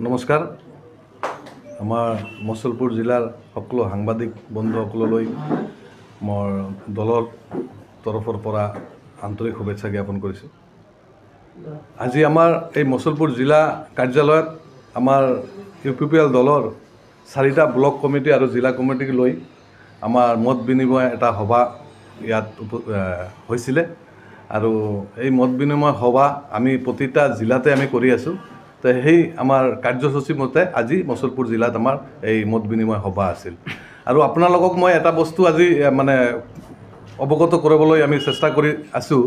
নমস্কাৰ। আমাৰ মছলপুৰ জিলাৰ সকলো সাংবাদিক বন্ধুসকললৈ মোৰ দলৰ তৰফৰ পৰা আন্তৰিক শুভেচ্ছা জ্ঞাপন কৰিছোঁ। আজি আমাৰ এই মছলপুৰ জিলা কাৰ্যালয়ত আমাৰ UPPL দলৰ 4টা ব্লক কমিটি আৰু জিলা কমিটিক লৈ আমাৰ মত বিনিময় এটা সভা ইয়াত হৈছিলে আৰু এই মত বিনিময় সভা আমি প্ৰতিটা জিলাতে আমি কৰি আছোঁ। তো সেই আমাৰ কাৰ্যসূচী মতে আজি মছলপুৰ জিলাত আমাৰ এই মত বিনিময় সভা আছিল আৰু আপোনালোকক মই এটা বস্তু আজি অৱগত কৰিবলৈ আমি চেষ্টা কৰি আছোঁ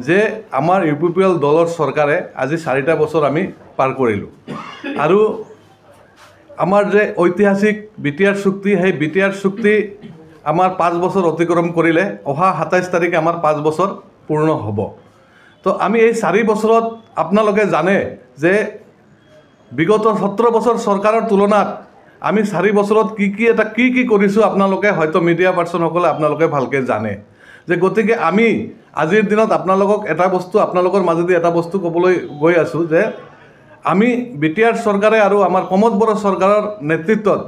যে আমাৰ UPPL দলৰ চৰকাৰে আজি 4টা বছৰ আমি পাৰ কৰিলোঁ আৰু আমাৰ যে ঐতিহাসিক BTR চুক্তি সেই BTR চুক্তি আমাৰ 5 বছৰ অতিক্ৰম কৰিলে অহা 27 তাৰিখে আমাৰ 5 বছৰ পূৰ্ণ হ'ব। তো আমি এই 4 বছৰত আপোনালোকে জানে যে বিগত 17 বছৰ চৰকাৰৰ তুলনাত আমি 4 বছৰত কি কৰিছোঁ আপোনালোকে হয়তো মিডিয়া পাৰ্চনসকলে আপোনালোকে ভালকৈ জানে যে গতিকে আমি আজিৰ দিনত আপোনালোকক এটা বস্তু আপোনালোকৰ মাজেদি এটা বস্তু ক'বলৈ গৈ আছোঁ যে আমি BTR চৰকাৰে আৰু আমাৰ প্ৰমোদ বড়ো চৰকাৰৰ নেতৃত্বত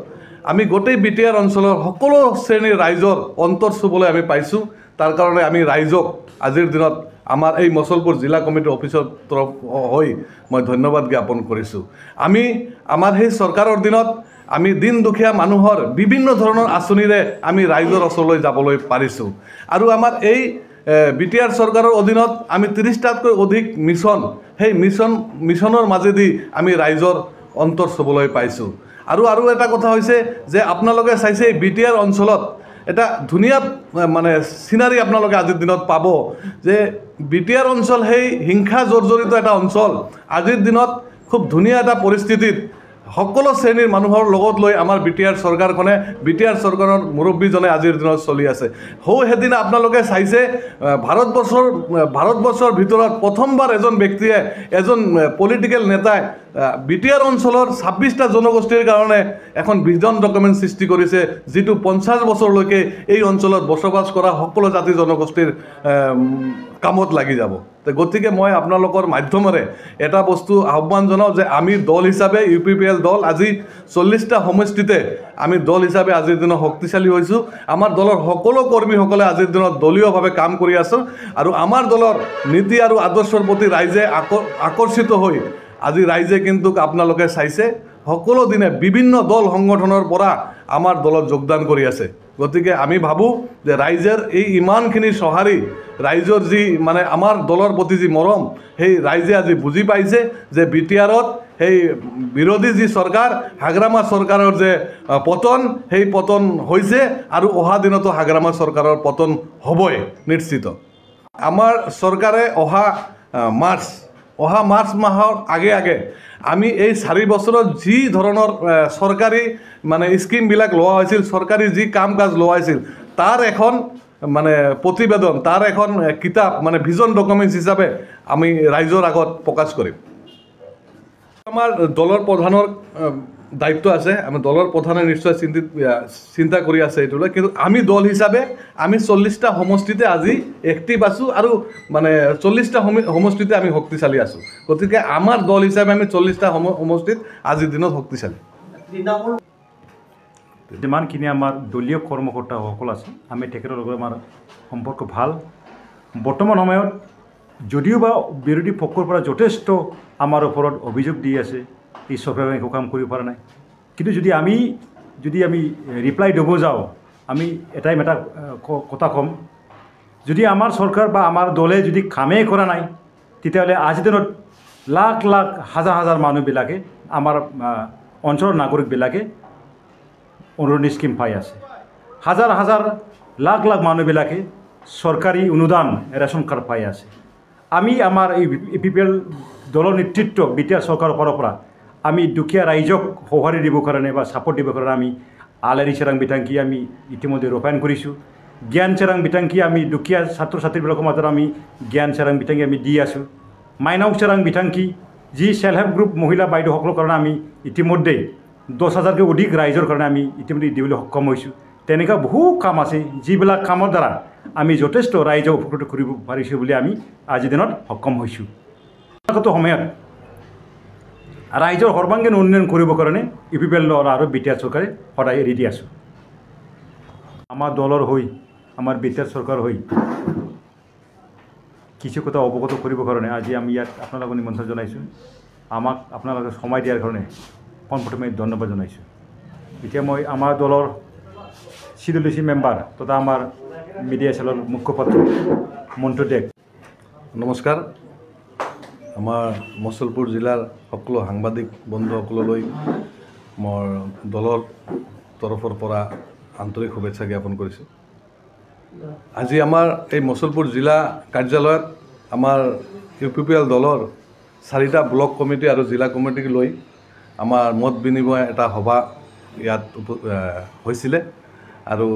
আমি গোটেই BTR অঞ্চলৰ সকলো শ্ৰেণীৰ ৰাইজৰ অন্তৰ চুবলৈ আমি পাইছোঁ। তাৰ কাৰণে আমি ৰাইজক আজিৰ দিনত আমাৰ এই মছলপুৰ জিলা কমিটিৰ অফিচৰ তৰফ হৈ মই ধন্যবাদ জ্ঞাপন কৰিছোঁ। আমি আমাৰ সেই চৰকাৰৰ দিনত আমি দিন দুখীয়া মানুহৰ বিভিন্ন ধৰণৰ আঁচনিৰে আমি ৰাইজৰ ওচৰলৈ যাবলৈ পাৰিছোঁ আৰু আমাৰ এই BTR চৰকাৰৰ অধীনত আমি 30টাতকৈ অধিক মিছন সেই মিছনৰ মাজেদি আমি ৰাইজৰ অন্তৰ চুবলৈ পাইছোঁ আৰু এটা কথা হৈছে যে আপোনালোকে চাইছে BTR অঞ্চলত এটা ধুনীয়া মানে চিনাৰী আপোনালোকে আজিৰ দিনত পাব যে BTR অঞ্চল সেই হিংসা জৰ্জৰিত এটা অঞ্চল আজিৰ দিনত খুব ধুনীয়া এটা পৰিস্থিতিত সকলো শ্ৰেণীৰ মানুহৰ লগত লৈ আমাৰ BTR চৰকাৰখনে BTR চৰকাৰৰ মুৰব্বীজনে আজিৰ দিনত চলি আছে। সেইদিনা আপোনালোকে চাইছে ভাৰতবৰ্ষৰ ভিতৰত প্ৰথমবাৰ এজন ব্যক্তিয়ে এজন পলিটিকেল নেতাই BTR অঞ্চলৰ 26টা জনগোষ্ঠীৰ কাৰণে এখন ভিজন ডকুমেণ্ট সৃষ্টি কৰিছে যিটো 50 বছৰলৈকে এই অঞ্চলত বসবাস কৰা সকলো জাতি জনগোষ্ঠীৰ কামত লাগি যাব। গতিকে মই আপোনালোকৰ মাধ্যমেৰে এটা বস্তু আহ্বান জনাওঁ যে আমি দল হিচাপে UPPL দল আজি 40টা সমষ্টিতে আমি দল হিচাপে আজিৰ দিনত শক্তিশালী হৈছোঁ। আমাৰ দলৰ সকলো কৰ্মীসকলে আজিৰ দিনত দলীয়ভাৱে কাম কৰি আছে আৰু আমাৰ দলৰ নীতি আৰু আদৰ্শৰ প্ৰতি ৰাইজে আকৰ্ষিত হৈ আজি ৰাইজে কিন্তু আপোনালোকে চাইছে সকলো দিনে বিভিন্ন দল সংগঠনৰ পৰা আমাৰ দলত যোগদান কৰি আছে। গতিকে আমি ভাবোঁ যে ৰাইজৰ এই ইমানখিনি সঁহাৰি ৰাইজৰ যি মানে আমাৰ দলৰ প্ৰতি যি মৰম সেই ৰাইজে আজি বুজি পাইছে যে BTRত সেই বিৰোধী যি চৰকাৰ হাগ্ৰামা চৰকাৰৰ যে পতন সেই পতন হৈছে আৰু অহা দিনতো হাগ্ৰামা চৰকাৰৰ পতন হ'বই নিশ্চিত। আমাৰ চৰকাৰে অহা মাৰ্চ মাহৰ আগে আমি এই 4 বছৰত যি ধৰণৰ চৰকাৰী মানে স্কিমবিলাক লোৱা হৈছিল চৰকাৰী যি কাম কাজ লোৱা হৈছিল তাৰ এখন মানে প্ৰতিবেদন তাৰ এখন কিতাপ মানে ভিজন ডকুমেণ্টছ হিচাপে আমি ৰাইজৰ আগত প্ৰকাশ কৰিম। আমাৰ দলৰ প্ৰধানৰ দায়িত্ব আছে আমি দলৰ প্ৰধানে নিশ্চয় চিন্তা কৰি আছে এইটোলৈ কিন্তু আমি দল হিচাপে আমি 40টা সমষ্টিতে আজি এক্টিভ আছোঁ আৰু মানে 40টা সমষ্টিতে আমি শক্তিশালী আছোঁ। গতিকে আমাৰ দল হিচাপে আমি 40টা সমষ্টিত আজিৰ দিনত শক্তিশালী। যিমানখিনি আমাৰ দলীয় কৰ্মকৰ্তাসকল আছে আমি তেখেতৰ লগত আমাৰ সম্পৰ্ক ভাল। বৰ্তমান সময়ত যদিও বা বিৰোধী পক্ষৰ পৰা যথেষ্ট আমাৰ ওপৰত অভিযোগ দি আছে এই চৰকাৰে একো কাম কৰিব পৰা নাই কিন্তু যদি আমি ৰিপ্লাই দিব যাওঁ আমি এটা কথা ক'ম যদি আমাৰ চৰকাৰ বা আমাৰ দলে যদি কামেই কৰা নাই তেতিয়াহ'লে আজিৰ দিনত লাখ হাজাৰ মানুহবিলাকে আমাৰ অঞ্চলৰ নাগৰিকবিলাকে অৰুণোদয় স্কিম পাই আছে। হাজাৰ লাখ মানুহবিলাকে চৰকাৰী অনুদান ৰেচন কাৰ্ড পাই আছে। আমি আমাৰ এই UPPL দলৰ নেতৃত্ব BTR চৰকাৰৰ ফালৰ পৰা আমি দুখীয়া ৰাইজক সঁহাৰি দিবৰ কাৰণে বা ছাপোৰ্ট দিবৰ কাৰণে আমি আলেৰি চেৰাং বিটাংকি আমি ইতিমধ্যে ৰূপায়ণ কৰিছোঁ। জ্ঞান চেৰাং বিটাংকি আমি দুখীয়া ছাত্ৰ ছাত্ৰীবিলাকৰ মাজত আমি জ্ঞান চেৰাং বিটাংকি আমি দি আছোঁ। মাইনাও চেৰাং বিটাংকি যি সেল্ফ হেল্প গ্ৰুপ মহিলা বাইদেউসকলৰ কাৰণে আমি ইতিমধ্যে 10,000কৈ অধিক ৰাইজৰ কাৰণে আমি ইতিমধ্যে দিবলৈ সক্ষম হৈছোঁ। তেনেকুৱা বহু কাম আছে যিবিলাক কামৰ দ্বাৰা আমি যথেষ্ট ৰাইজক উপকৃত কৰিব পাৰিছোঁ বুলি আমি আজিৰ দিনত সক্ষম হৈছোঁ। আগত সময়ত ৰাইজৰ সৰ্বাংগীন উন্নয়ন কৰিবৰ কাৰণে UPPL দল আৰু BTR চৰকাৰে সদায় ৰেডি আছোঁ। আমাৰ দলৰ হৈ আমাৰ BTR চৰকাৰ হৈ কিছু কথা অৱগত কৰিবৰ কাৰণে আজি আমি ইয়াত আপোনালোকক নিমন্ত্ৰণ জনাইছোঁ। আমাক আপোনালোকে সময় দিয়াৰ কাৰণে পোনপ্ৰথমে ধন্যবাদ জনাইছোঁ। এতিয়া মই আমাৰ দলৰ CWC মেম্বাৰ তথা আমাৰ মিডিয়া চেলৰ মুখপাত্ৰ মণ্টু ডেক। নমস্কাৰ। আমাৰ মুছলপুৰ জিলাৰ সকলো সাংবাদিক বন্ধুসকললৈ মোৰ দলৰ তৰফৰ পৰা আন্তৰিক শুভেচ্ছা জ্ঞাপন কৰিছোঁ। আজি আমাৰ এই মুছলপুৰ জিলা কাৰ্যালয়ত আমাৰ UPPL দলৰ 4টা ব্লক কমিটি আৰু জিলা কমিটিক লৈ আমাৰ মত বিনিময় এটা সভা ইয়াত হৈছিলে আৰু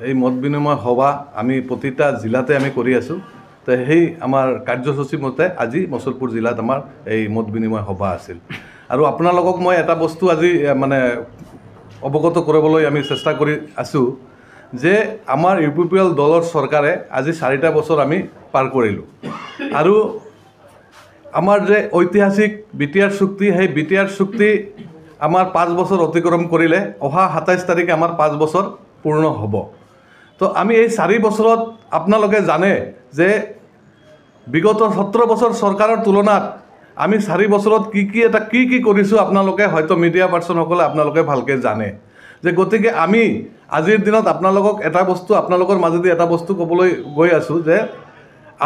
এই মত বিনিময় সভা আমি প্ৰতিটা জিলাতে আমি কৰি আছোঁ। তো সেই আমাৰ কাৰ্যসূচী মতে আজি মুছলপুৰ জিলাত আমাৰ এই মত বিনিময় সভা আছিল আৰু আপোনালোকক মই এটা বস্তু আজি মানে অৱগত কৰিবলৈ আমি চেষ্টা কৰি আছোঁ যে আমাৰ UPPL দলৰ চৰকাৰে আজি 4টা বছৰ আমি পাৰ কৰিলোঁ আৰু আমাৰ যে ঐতিহাসিক BTR চুক্তি সেই BTR চুক্তি আমাৰ 5 বছৰ অতিক্ৰম কৰিলে অহা 27 তাৰিখে আমাৰ 5 বছৰ পূৰ্ণ হ'ব। তো আমি এই 4 বছৰত আপোনালোকে জানে যে বিগত 17 বছৰ চৰকাৰৰ তুলনাত আমি 4 বছৰত কি কৰিছোঁ আপোনালোকে হয়তো মিডিয়া পাৰ্চনসকলে আপোনালোকে ভালকৈ জানে যে গতিকে আমি আজিৰ দিনত আপোনালোকক এটা বস্তু আপোনালোকৰ মাজেদি এটা বস্তু ক'বলৈ গৈ আছোঁ যে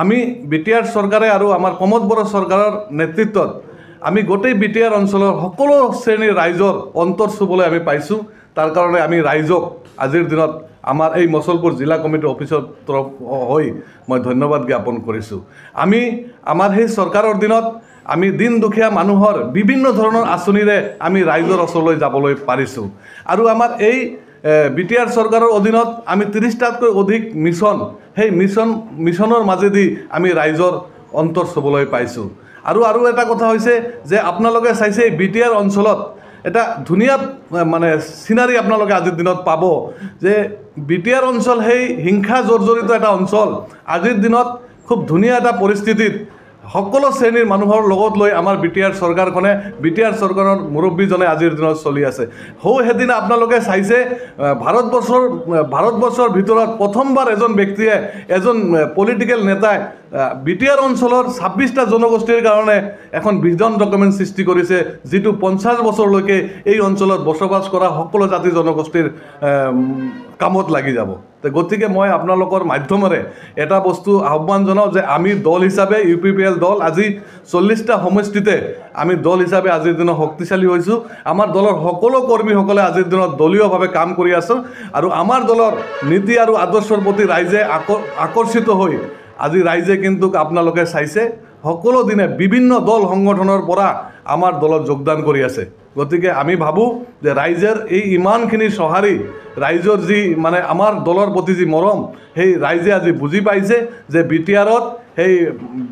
আমি BTR চৰকাৰে আৰু আমাৰ প্ৰমোদ বড়ো চৰকাৰৰ নেতৃত্বত আমি গোটেই BTR অঞ্চলৰ সকলো শ্ৰেণীৰ ৰাইজৰ অন্তৰ চুবলৈ আমি পাইছোঁ। তাৰ কাৰণে আমি ৰাইজক আজিৰ দিনত আমাৰ এই মুছলপুৰ জিলা কমিটি অফিচৰ তৰফ হৈ মই ধন্যবাদ জ্ঞাপন কৰিছোঁ। আমি আমাৰ সেই চৰকাৰৰ দিনত আমি দিন দুখীয়া মানুহৰ বিভিন্ন ধৰণৰ আঁচনিৰে আমি ৰাইজৰ ওচৰলৈ যাবলৈ পাৰিছোঁ আৰু আমাৰ এই BTR চৰকাৰৰ অধীনত আমি 30টাতকৈ অধিক মিছন সেই মিছনৰ মাজেদি আমি ৰাইজৰ অন্তৰ চুবলৈ পাইছোঁ আৰু এটা কথা হৈছে যে আপোনালোকে চাইছে BTR অঞ্চলত এটা ধুনীয়া মানে চিনাৰী আপোনালোকে আজিৰ দিনত পাব যে BTR অঞ্চল সেই হিংসা জৰ্জৰিত এটা অঞ্চল আজিৰ দিনত খুব ধুনীয়া এটা পৰিস্থিতিত সকলো শ্ৰেণীৰ মানুহৰ লগত লৈ আমাৰ BTR চৰকাৰখনে BTR চৰকাৰৰ মুৰব্বীজনে আজিৰ দিনত চলি আছে। সেইদিনা আপোনালোকে চাইছে ভাৰতবৰ্ষৰ ভিতৰত প্ৰথমবাৰ এজন ব্যক্তিয়ে এজন পলিটিকেল নেতাই BTR অঞ্চলৰ 26টা জনগোষ্ঠীৰ কাৰণে এখন ভিজন ডকুমেণ্ট সৃষ্টি কৰিছে যিটো 50 বছৰলৈকে এই অঞ্চলত বসবাস কৰা সকলো জাতি জনগোষ্ঠীৰ কামত লাগি যাব। তো গতিকে মই আপোনালোকৰ মাধ্যমেৰে এটা বস্তু আহ্বান জনাওঁ যে আমি দল হিচাপে UPPL দল আজি 40টা সমষ্টিতে আমি দল হিচাপে আজিৰ দিনত শক্তিশালী হৈছোঁ। আমাৰ দলৰ সকলো কৰ্মীসকলে আজিৰ দিনত দলীয়ভাৱে কাম কৰি আছোঁ আৰু আমাৰ দলৰ নীতি আৰু আদৰ্শৰ প্ৰতি ৰাইজে আকৰ্ষিত হৈ আজি ৰাইজে কিন্তু আপোনালোকে চাইছে সকলো দিনে বিভিন্ন দল সংগঠনৰ পৰা আমাৰ দলত যোগদান কৰি আছে। গতিকে আমি ভাবোঁ যে ৰাইজৰ এই ইমানখিনি সঁহাৰি ৰাইজৰ যি মানে আমাৰ দলৰ প্ৰতি যি মৰম সেই ৰাইজে আজি বুজি পাইছে যে BTRত সেই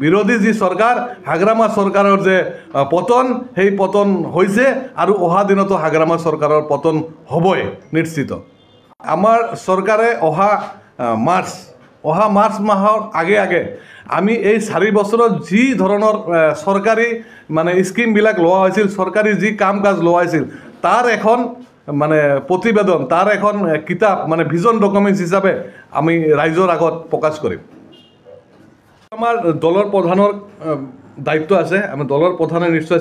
বিৰোধী যি চৰকাৰ হাগ্ৰামা চৰকাৰৰ যে পতন সেই পতন হৈছে আৰু অহা দিনতো হাগ্ৰামা চৰকাৰৰ পতন হ'বই নিশ্চিত। আমাৰ চৰকাৰে অহা মাৰ্চ মাহৰ আগে আমি এই 4 বছৰত যি ধৰণৰ চৰকাৰী মানে স্কিমবিলাক লোৱা হৈছিল চৰকাৰী যি কাম কাজ লোৱা হৈছিল তাৰ এখন মানে প্ৰতিবেদন তাৰ এখন কিতাপ মানে ভিজন ডকুমেণ্টছ হিচাপে আমি ৰাইজৰ আগত প্ৰকাশ কৰিম। আমাৰ দলৰ প্ৰধানৰ দায়িত্ব আছে আমি দলৰ প্ৰধানে নিশ্চয়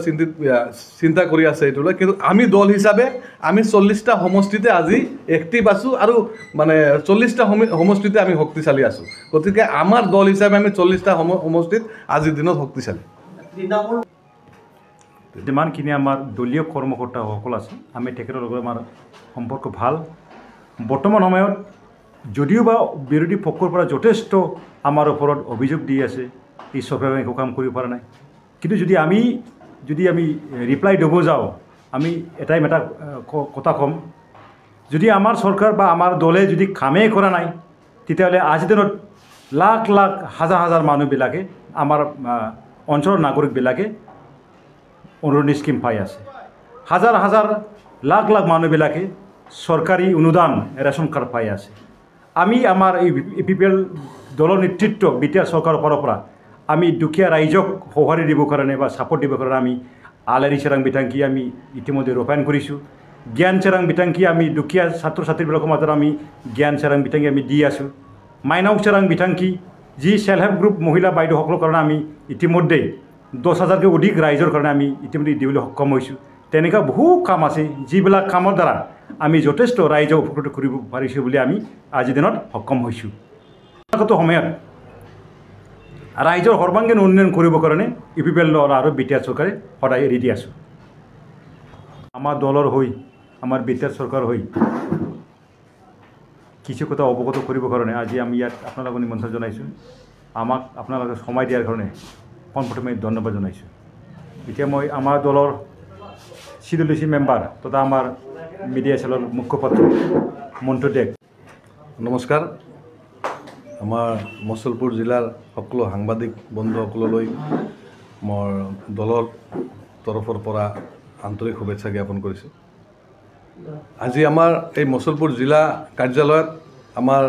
চিন্তা কৰি আছে এইটোলৈ কিন্তু আমি দল হিচাপে আমি 40টা সমষ্টিতে আজি এক্টিভ আছোঁ আৰু মানে 40টা সমষ্টিতে আমি শক্তিশালী আছোঁ। গতিকে আমাৰ দল হিচাপে আমি 40টা সমষ্টিত আজিৰ দিনত শক্তিশালী। যিমানখিনি আমাৰ দলীয় কৰ্মকৰ্তাসকল আছে আমি তেখেতৰ লগত আমাৰ সম্পৰ্ক ভাল। বৰ্তমান সময়ত যদিও বা বিৰোধী পক্ষৰ পৰা যথেষ্ট আমাৰ ওপৰত অভিযোগ দি আছে এই চৰকাৰে একো কাম কৰিব পৰা নাই কিন্তু যদি আমি ৰিপ্লাই দিব যাওঁ আমি এটা কথা ক'ম যদি আমাৰ চৰকাৰ বা আমাৰ দলে যদি কামেই কৰা নাই তেতিয়াহ'লে আজিৰ দিনত লাখ লাখ হাজাৰ মানুহবিলাকে আমাৰ অঞ্চলৰ নাগৰিকবিলাকে অৰুণোদয় স্কিম পাই আছে। হাজাৰ লাখ মানুহবিলাকে চৰকাৰী অনুদান ৰেচন কাৰ্ড পাই আছে। আমি আমাৰ এই UPPL দলৰ নেতৃত্ব BTR চৰকাৰৰ ফালৰ পৰা আমি দুখীয়া ৰাইজক সঁহাৰি দিবৰ কাৰণে বা ছাপোৰ্ট দিবৰ কাৰণে আমি আলাৰি চেৰাং বিটাংকি আমি ইতিমধ্যে ৰূপায়ণ কৰিছোঁ জ্ঞান চেৰাং বিটাংকি আমি দুখীয়া ছাত্ৰ ছাত্ৰীবিলাকৰ মাজত আমি জ্ঞান চেৰাং বিটাংকি আমি দি আছোঁ মাইনাও চেৰাং বিটাংকি যি সেল্ফ হেল্প গ্ৰুপ মহিলা বাইদেউসকলৰ কাৰণে আমি ইতিমধ্যে 10,000কৈ অধিক ৰাইজৰ কাৰণে আমি ইতিমধ্যে দিবলৈ সক্ষম হৈছোঁ তেনেকুৱা বহু কাম আছে যিবিলাক কামৰ দ্বাৰা আমি যথেষ্ট ৰাইজক উপকৃত কৰিব পাৰিছোঁ বুলি আমি আজিৰ দিনত সক্ষম হৈছোঁ আগত সময়ত ৰাইজৰ সৰ্বাংগীন উন্নয়ন কৰিবৰ কাৰণে UPPL দল আৰু BTR চৰকাৰে সদায় ৰেডি আছোঁ আমাৰ দলৰ হৈ আমাৰ BTR চৰকাৰ হৈ কিছু কথা অৱগত কৰিবৰ কাৰণে আজি আমি ইয়াত আপোনালোকক নিমন্ত্ৰণ জনাইছোঁ আমাক আপোনালোকে সময় দিয়াৰ কাৰণে পোনপ্ৰথমে ধন্যবাদ জনাইছোঁ এতিয়া মই আমাৰ দলৰ CWC মেম্বাৰ তথা আমাৰ মিডিয়া চেলৰ মুখপাত্ৰ মণ্টু ডেক নমস্কাৰ আমাৰ মুছলপুৰ জিলাৰ সকলো সাংবাদিক বন্ধুসকললৈ মোৰ দলৰ তৰফৰ পৰা আন্তৰিক শুভেচ্ছা জ্ঞাপন কৰিছোঁ আজি আমাৰ এই মুছলপুৰ জিলা কাৰ্যালয়ত আমাৰ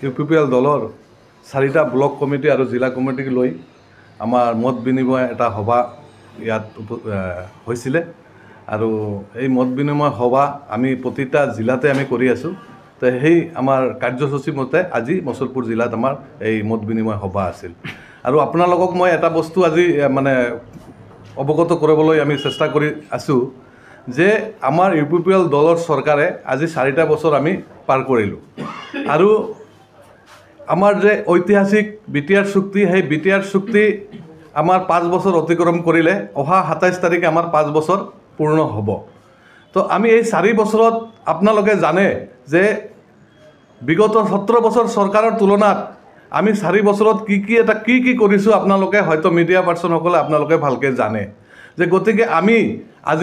UPPL দলৰ 4টা ব্লক কমিটি আৰু জিলা কমিটিক লৈ আমাৰ মত বিনিময় এটা সভা ইয়াত হৈছিলে আৰু এই মত বিনিময় সভা আমি প্ৰতিটা জিলাতে আমি কৰি আছোঁ তো সেই আমাৰ কাৰ্যসূচী মতে আজি মুছলপুৰ জিলাত আমাৰ এই মত বিনিময় সভা আছিল আৰু আপোনালোকক মই এটা বস্তু আজি মানে অৱগত কৰিবলৈ আমি চেষ্টা কৰি আছোঁ যে আমাৰ UPPL দলৰ চৰকাৰে আজি 4টা বছৰ আমি পাৰ কৰিলোঁ আৰু আমাৰ যে ঐতিহাসিক BTR চুক্তি সেই BTR চুক্তি আমাৰ 5 বছৰ অতিক্ৰম কৰিলে অহা 27 তাৰিখে আমাৰ 5 বছৰ পূৰ্ণ হ'ব তো আমি এই 4 বছৰত আপোনালোকে জানে যে বিগত 17 বছৰ চৰকাৰৰ তুলনাত আমি 4 বছৰত কি কৰিছোঁ আপোনালোকে হয়তো মিডিয়া পাৰ্চনসকলে আপোনালোকে ভালকৈ জানে যে গতিকে আমি আজি